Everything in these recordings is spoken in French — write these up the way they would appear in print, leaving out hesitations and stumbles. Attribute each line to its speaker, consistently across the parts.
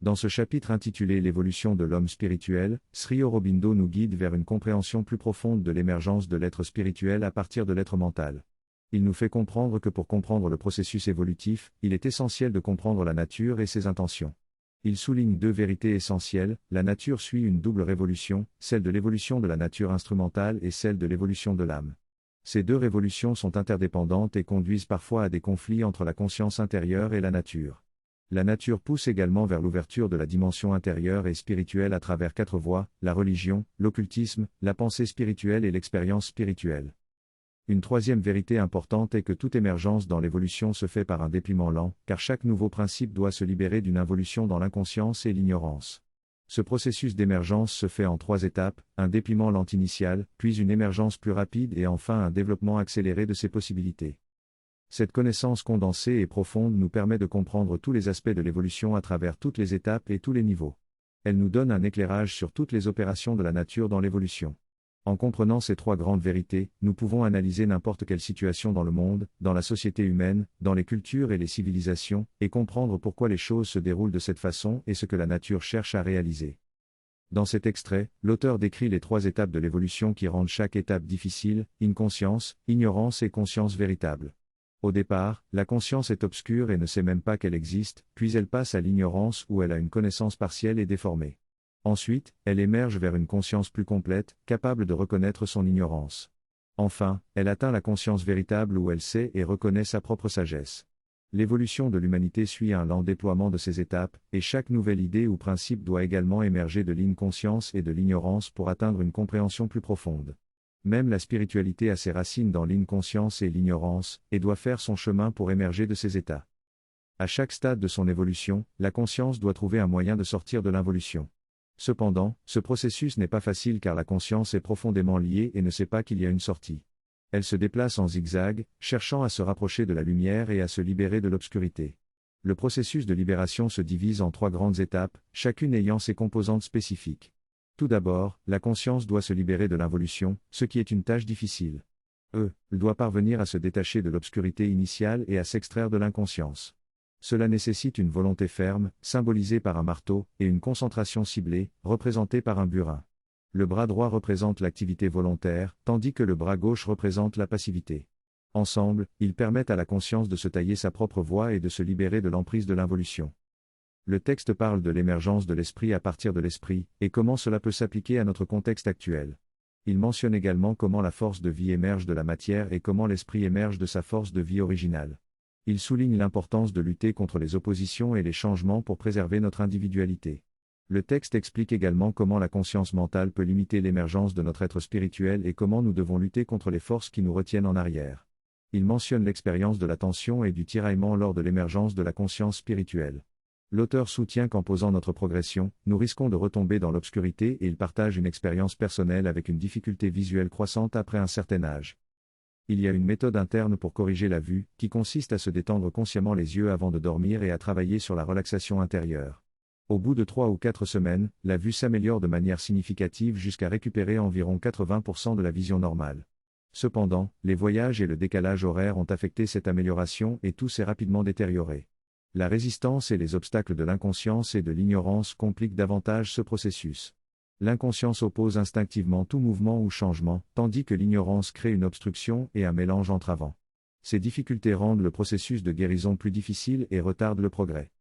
Speaker 1: Dans ce chapitre intitulé L'évolution de l'homme spirituel, Sri Aurobindo nous guide vers une compréhension plus profonde de l'émergence de l'être spirituel à partir de l'être mental. Il nous fait comprendre que pour comprendre le processus évolutif, il est essentiel de comprendre la nature et ses intentions. Il souligne deux vérités essentielles: la nature suit une double révolution, celle de l'évolution de la nature instrumentale et celle de l'évolution de l'âme. Ces deux révolutions sont interdépendantes et conduisent parfois à des conflits entre la conscience intérieure et la nature. La nature pousse également vers l'ouverture de la dimension intérieure et spirituelle à travers quatre voies: la religion, l'occultisme, la pensée spirituelle et l'expérience spirituelle. Une troisième vérité importante est que toute émergence dans l'évolution se fait par un dépliement lent, car chaque nouveau principe doit se libérer d'une involution dans l'inconscience et l'ignorance. Ce processus d'émergence se fait en trois étapes: un dépliement lent initial, puis une émergence plus rapide et enfin un développement accéléré de ses possibilités. Cette connaissance condensée et profonde nous permet de comprendre tous les aspects de l'évolution à travers toutes les étapes et tous les niveaux. Elle nous donne un éclairage sur toutes les opérations de la nature dans l'évolution. En comprenant ces trois grandes vérités, nous pouvons analyser n'importe quelle situation dans le monde, dans la société humaine, dans les cultures et les civilisations, et comprendre pourquoi les choses se déroulent de cette façon et ce que la nature cherche à réaliser. Dans cet extrait, l'auteur décrit les trois étapes de l'évolution qui rendent chaque étape difficile: inconscience, ignorance et conscience véritable. Au départ, la conscience est obscure et ne sait même pas qu'elle existe, puis elle passe à l'ignorance où elle a une connaissance partielle et déformée. Ensuite, elle émerge vers une conscience plus complète, capable de reconnaître son ignorance. Enfin, elle atteint la conscience véritable où elle sait et reconnaît sa propre sagesse. L'évolution de l'humanité suit un lent déploiement de ces étapes, et chaque nouvelle idée ou principe doit également émerger de l'inconscience et de l'ignorance pour atteindre une compréhension plus profonde. Même la spiritualité a ses racines dans l'inconscience et l'ignorance, et doit faire son chemin pour émerger de ces états. À chaque stade de son évolution, la conscience doit trouver un moyen de sortir de l'involution. Cependant, ce processus n'est pas facile car la conscience est profondément liée et ne sait pas qu'il y a une sortie. Elle se déplace en zigzag, cherchant à se rapprocher de la lumière et à se libérer de l'obscurité. Le processus de libération se divise en trois grandes étapes, chacune ayant ses composantes spécifiques. Tout d'abord, la conscience doit se libérer de l'involution, ce qui est une tâche difficile. Elle doit parvenir à se détacher de l'obscurité initiale et à s'extraire de l'inconscience. Cela nécessite une volonté ferme, symbolisée par un marteau, et une concentration ciblée, représentée par un burin. Le bras droit représente l'activité volontaire, tandis que le bras gauche représente la passivité. Ensemble, ils permettent à la conscience de se tailler sa propre voie et de se libérer de l'emprise de l'involution. Le texte parle de l'émergence de l'esprit à partir de l'esprit, et comment cela peut s'appliquer à notre contexte actuel. Il mentionne également comment la force de vie émerge de la matière et comment l'esprit émerge de sa force de vie originale. Il souligne l'importance de lutter contre les oppositions et les changements pour préserver notre individualité. Le texte explique également comment la conscience mentale peut limiter l'émergence de notre être spirituel et comment nous devons lutter contre les forces qui nous retiennent en arrière. Il mentionne l'expérience de la tension et du tiraillement lors de l'émergence de la conscience spirituelle. L'auteur soutient qu'en posant notre progression, nous risquons de retomber dans l'obscurité et il partage une expérience personnelle avec une difficulté visuelle croissante après un certain âge. Il y a une méthode interne pour corriger la vue, qui consiste à se détendre consciemment les yeux avant de dormir et à travailler sur la relaxation intérieure. Au bout de 3 ou 4 semaines, la vue s'améliore de manière significative jusqu'à récupérer environ 80% de la vision normale. Cependant, les voyages et le décalage horaire ont affecté cette amélioration et tout s'est rapidement détérioré. La résistance et les obstacles de l'inconscience et de l'ignorance compliquent davantage ce processus. L'inconscience oppose instinctivement tout mouvement ou changement, tandis que l'ignorance crée une obstruction et un mélange entravant. Ces difficultés rendent le processus de guérison plus difficile et retardent le progrès.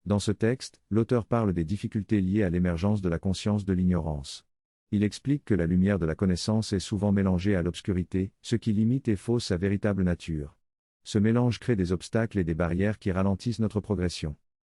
Speaker 1: Dans ce texte, l'auteur parle des difficultés liées à l'émergence de la conscience de l'ignorance. Il explique que la lumière de la connaissance est souvent mélangée à l'obscurité, ce qui limite et fausse sa véritable nature. Ce mélange crée des obstacles et des barrières qui ralentissent notre progression.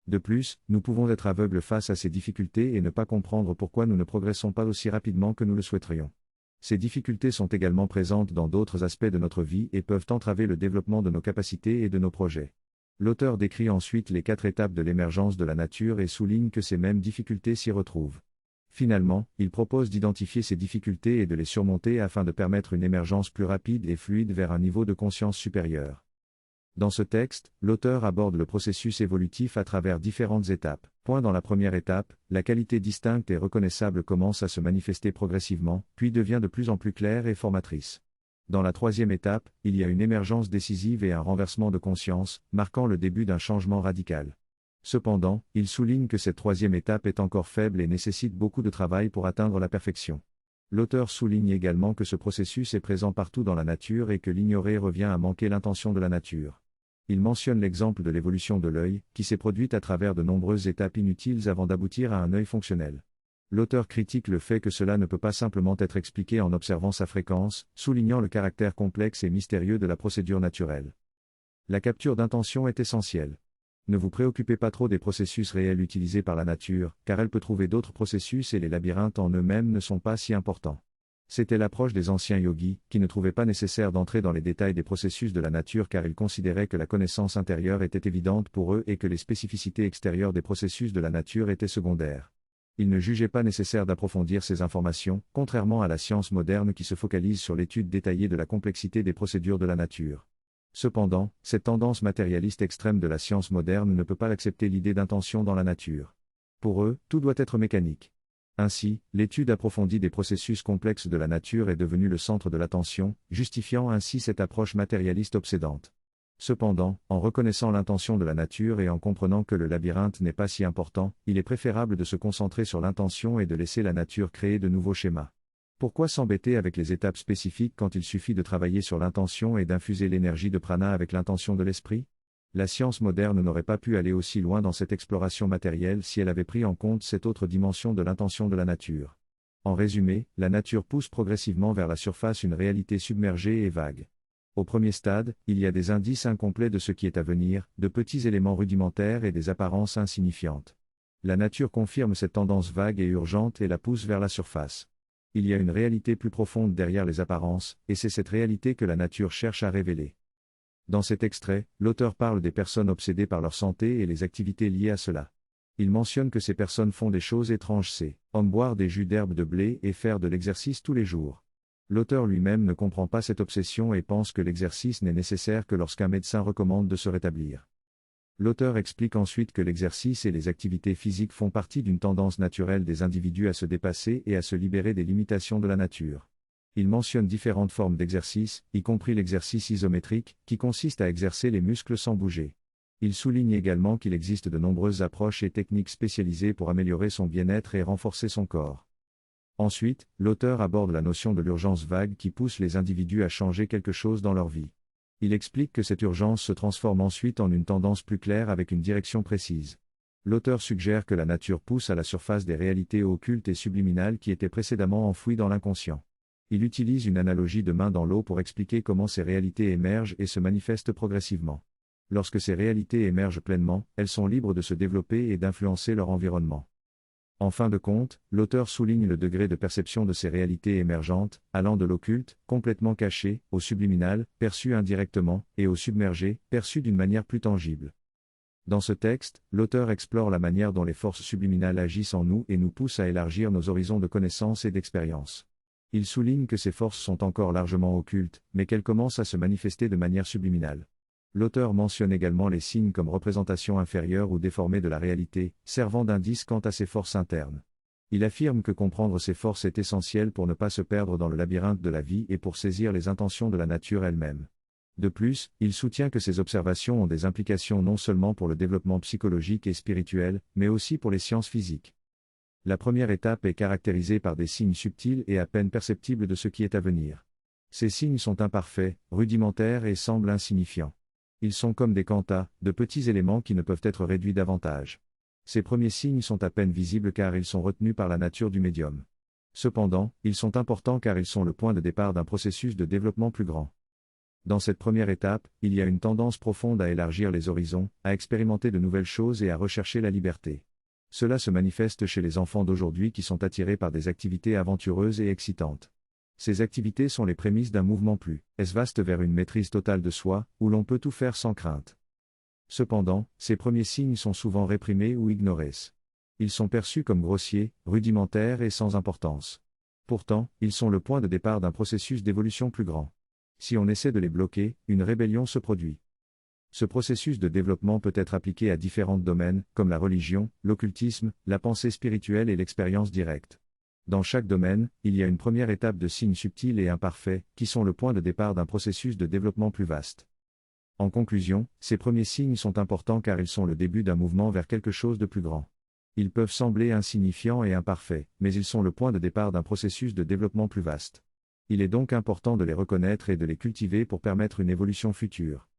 Speaker 1: De plus, nous pouvons être aveugles face à ces difficultés et ne pas comprendre pourquoi nous ne progressons pas aussi rapidement que nous le souhaiterions. Ces difficultés sont également présentes dans d'autres aspects de notre vie et peuvent entraver le développement de nos capacités et de nos projets. L'auteur décrit ensuite les 4 étapes de l'émergence de la nature et souligne que ces mêmes difficultés s'y retrouvent. Finalement, il propose d'identifier ces difficultés et de les surmonter afin de permettre une émergence plus rapide et fluide vers un niveau de conscience supérieur. Dans ce texte, l'auteur aborde le processus évolutif à travers différentes étapes. Dans la première étape, la qualité distincte et reconnaissable commence à se manifester progressivement, puis devient de plus en plus claire et formatrice. Dans la troisième étape, il y a une émergence décisive et un renversement de conscience, marquant le début d'un changement radical. Cependant, il souligne que cette troisième étape est encore faible et nécessite beaucoup de travail pour atteindre la perfection. L'auteur souligne également que ce processus est présent partout dans la nature et que l'ignorer revient à manquer l'intention de la nature. Il mentionne l'exemple de l'évolution de l'œil, qui s'est produite à travers de nombreuses étapes inutiles avant d'aboutir à un œil fonctionnel. L'auteur critique le fait que cela ne peut pas simplement être expliqué en observant sa fréquence, soulignant le caractère complexe et mystérieux de la procédure naturelle. La capture d'intention est essentielle. Ne vous préoccupez pas trop des processus réels utilisés par la nature, car elle peut trouver d'autres processus et les labyrinthes en eux-mêmes ne sont pas si importants. C'était l'approche des anciens yogis, qui ne trouvaient pas nécessaire d'entrer dans les détails des processus de la nature car ils considéraient que la connaissance intérieure était évidente pour eux et que les spécificités extérieures des processus de la nature étaient secondaires. Ils ne jugeaient pas nécessaire d'approfondir ces informations, contrairement à la science moderne qui se focalise sur l'étude détaillée de la complexité des procédures de la nature. Cependant, cette tendance matérialiste extrême de la science moderne ne peut pas accepter l'idée d'intention dans la nature. Pour eux, tout doit être mécanique. Ainsi, l'étude approfondie des processus complexes de la nature est devenue le centre de l'attention, justifiant ainsi cette approche matérialiste obsédante. Cependant, en reconnaissant l'intention de la nature et en comprenant que le labyrinthe n'est pas si important, il est préférable de se concentrer sur l'intention et de laisser la nature créer de nouveaux schémas. Pourquoi s'embêter avec les étapes spécifiques quand il suffit de travailler sur l'intention et d'infuser l'énergie de prana avec l'intention de l'esprit ? La science moderne n'aurait pas pu aller aussi loin dans cette exploration matérielle si elle avait pris en compte cette autre dimension de l'intention de la nature. En résumé, la nature pousse progressivement vers la surface une réalité submergée et vague. Au premier stade, il y a des indices incomplets de ce qui est à venir, de petits éléments rudimentaires et des apparences insignifiantes. La nature confirme cette tendance vague et urgente et la pousse vers la surface. Il y a une réalité plus profonde derrière les apparences, et c'est cette réalité que la nature cherche à révéler. Dans cet extrait, l'auteur parle des personnes obsédées par leur santé et les activités liées à cela. Il mentionne que ces personnes font des choses étranges, comme boire des jus d'herbe de blé et faire de l'exercice tous les jours. L'auteur lui-même ne comprend pas cette obsession et pense que l'exercice n'est nécessaire que lorsqu'un médecin recommande de se rétablir. L'auteur explique ensuite que l'exercice et les activités physiques font partie d'une tendance naturelle des individus à se dépasser et à se libérer des limitations de la nature. Il mentionne différentes formes d'exercice, y compris l'exercice isométrique, qui consiste à exercer les muscles sans bouger. Il souligne également qu'il existe de nombreuses approches et techniques spécialisées pour améliorer son bien-être et renforcer son corps. Ensuite, l'auteur aborde la notion de l'urgence vague qui pousse les individus à changer quelque chose dans leur vie. Il explique que cette urgence se transforme ensuite en une tendance plus claire avec une direction précise. L'auteur suggère que la nature pousse à la surface des réalités occultes et subliminales qui étaient précédemment enfouies dans l'inconscient. Il utilise une analogie de main dans l'eau pour expliquer comment ces réalités émergent et se manifestent progressivement. Lorsque ces réalités émergent pleinement, elles sont libres de se développer et d'influencer leur environnement. En fin de compte, l'auteur souligne le degré de perception de ces réalités émergentes, allant de l'occulte, complètement caché, au subliminal, perçu indirectement, et au submergé, perçu d'une manière plus tangible. Dans ce texte, l'auteur explore la manière dont les forces subliminales agissent en nous et nous poussent à élargir nos horizons de connaissances et d'expérience. Il souligne que ces forces sont encore largement occultes, mais qu'elles commencent à se manifester de manière subliminale. L'auteur mentionne également les signes comme représentation inférieure ou déformée de la réalité, servant d'indice quant à ces forces internes. Il affirme que comprendre ces forces est essentiel pour ne pas se perdre dans le labyrinthe de la vie et pour saisir les intentions de la nature elle-même. De plus, il soutient que ces observations ont des implications non seulement pour le développement psychologique et spirituel, mais aussi pour les sciences physiques. La première étape est caractérisée par des signes subtils et à peine perceptibles de ce qui est à venir. Ces signes sont imparfaits, rudimentaires et semblent insignifiants. Ils sont comme des quantas, de petits éléments qui ne peuvent être réduits davantage. Ces premiers signes sont à peine visibles car ils sont retenus par la nature du médium. Cependant, ils sont importants car ils sont le point de départ d'un processus de développement plus grand. Dans cette première étape, il y a une tendance profonde à élargir les horizons, à expérimenter de nouvelles choses et à rechercher la liberté. Cela se manifeste chez les enfants d'aujourd'hui qui sont attirés par des activités aventureuses et excitantes. Ces activités sont les prémices d'un mouvement plus vaste vers une maîtrise totale de soi, où l'on peut tout faire sans crainte. Cependant, ces premiers signes sont souvent réprimés ou ignorés. Ils sont perçus comme grossiers, rudimentaires et sans importance. Pourtant, ils sont le point de départ d'un processus d'évolution plus grand. Si on essaie de les bloquer, une rébellion se produit. Ce processus de développement peut être appliqué à différents domaines, comme la religion, l'occultisme, la pensée spirituelle et l'expérience directe. Dans chaque domaine, il y a une première étape de signes subtils et imparfaits, qui sont le point de départ d'un processus de développement plus vaste. En conclusion, ces premiers signes sont importants car ils sont le début d'un mouvement vers quelque chose de plus grand. Ils peuvent sembler insignifiants et imparfaits, mais ils sont le point de départ d'un processus de développement plus vaste. Il est donc important de les reconnaître et de les cultiver pour permettre une évolution future.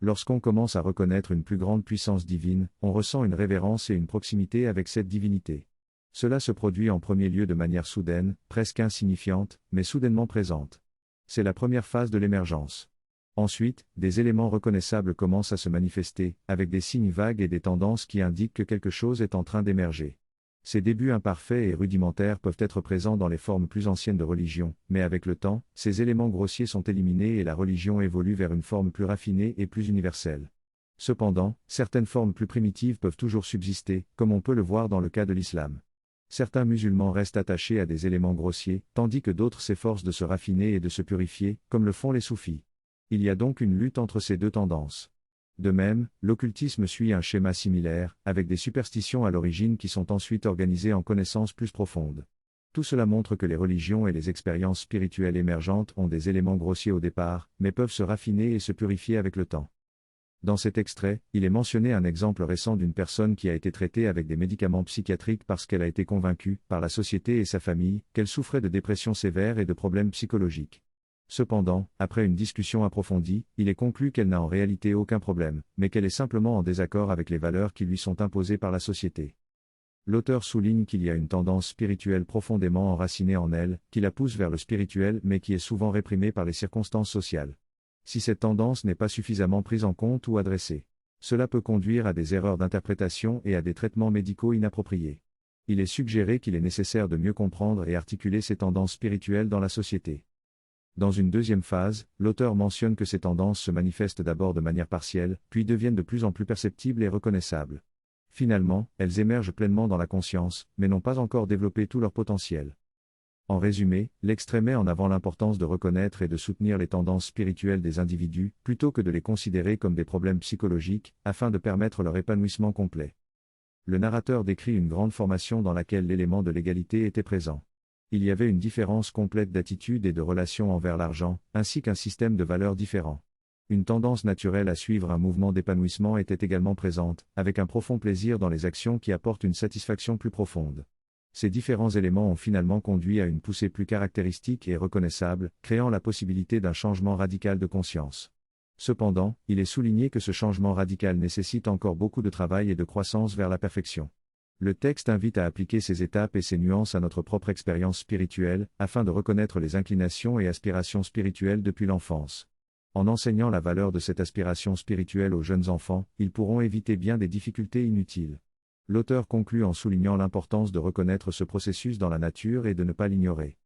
Speaker 1: Lorsqu'on commence à reconnaître une plus grande puissance divine, on ressent une révérence et une proximité avec cette divinité. Cela se produit en premier lieu de manière soudaine, presque insignifiante, mais soudainement présente. C'est la première phase de l'émergence. Ensuite, des éléments reconnaissables commencent à se manifester, avec des signes vagues et des tendances qui indiquent que quelque chose est en train d'émerger. Ces débuts imparfaits et rudimentaires peuvent être présents dans les formes plus anciennes de religion, mais avec le temps, ces éléments grossiers sont éliminés et la religion évolue vers une forme plus raffinée et plus universelle. Cependant, certaines formes plus primitives peuvent toujours subsister, comme on peut le voir dans le cas de l'islam. Certains musulmans restent attachés à des éléments grossiers, tandis que d'autres s'efforcent de se raffiner et de se purifier, comme le font les soufis. Il y a donc une lutte entre ces deux tendances. De même, l'occultisme suit un schéma similaire, avec des superstitions à l'origine qui sont ensuite organisées en connaissances plus profondes. Tout cela montre que les religions et les expériences spirituelles émergentes ont des éléments grossiers au départ, mais peuvent se raffiner et se purifier avec le temps. Dans cet extrait, il est mentionné un exemple récent d'une personne qui a été traitée avec des médicaments psychiatriques parce qu'elle a été convaincue, par la société et sa famille, qu'elle souffrait de dépression sévère et de problèmes psychologiques. Cependant, après une discussion approfondie, il est conclu qu'elle n'a en réalité aucun problème, mais qu'elle est simplement en désaccord avec les valeurs qui lui sont imposées par la société. L'auteur souligne qu'il y a une tendance spirituelle profondément enracinée en elle, qui la pousse vers le spirituel mais qui est souvent réprimée par les circonstances sociales. Si cette tendance n'est pas suffisamment prise en compte ou adressée, cela peut conduire à des erreurs d'interprétation et à des traitements médicaux inappropriés. Il est suggéré qu'il est nécessaire de mieux comprendre et articuler ces tendances spirituelles dans la société. Dans une deuxième phase, l'auteur mentionne que ces tendances se manifestent d'abord de manière partielle, puis deviennent de plus en plus perceptibles et reconnaissables. Finalement, elles émergent pleinement dans la conscience, mais n'ont pas encore développé tout leur potentiel. En résumé, l'extrait met en avant l'importance de reconnaître et de soutenir les tendances spirituelles des individus, plutôt que de les considérer comme des problèmes psychologiques, afin de permettre leur épanouissement complet. Le narrateur décrit une grande formation dans laquelle l'élément de l'égalité était présent. Il y avait une différence complète d'attitude et de relation envers l'argent, ainsi qu'un système de valeurs différent. Une tendance naturelle à suivre un mouvement d'épanouissement était également présente, avec un profond plaisir dans les actions qui apportent une satisfaction plus profonde. Ces différents éléments ont finalement conduit à une poussée plus caractéristique et reconnaissable, créant la possibilité d'un changement radical de conscience. Cependant, il est souligné que ce changement radical nécessite encore beaucoup de travail et de croissance vers la perfection. Le texte invite à appliquer ces étapes et ces nuances à notre propre expérience spirituelle, afin de reconnaître les inclinations et aspirations spirituelles depuis l'enfance. En enseignant la valeur de cette aspiration spirituelle aux jeunes enfants, ils pourront éviter bien des difficultés inutiles. L'auteur conclut en soulignant l'importance de reconnaître ce processus dans la nature et de ne pas l'ignorer.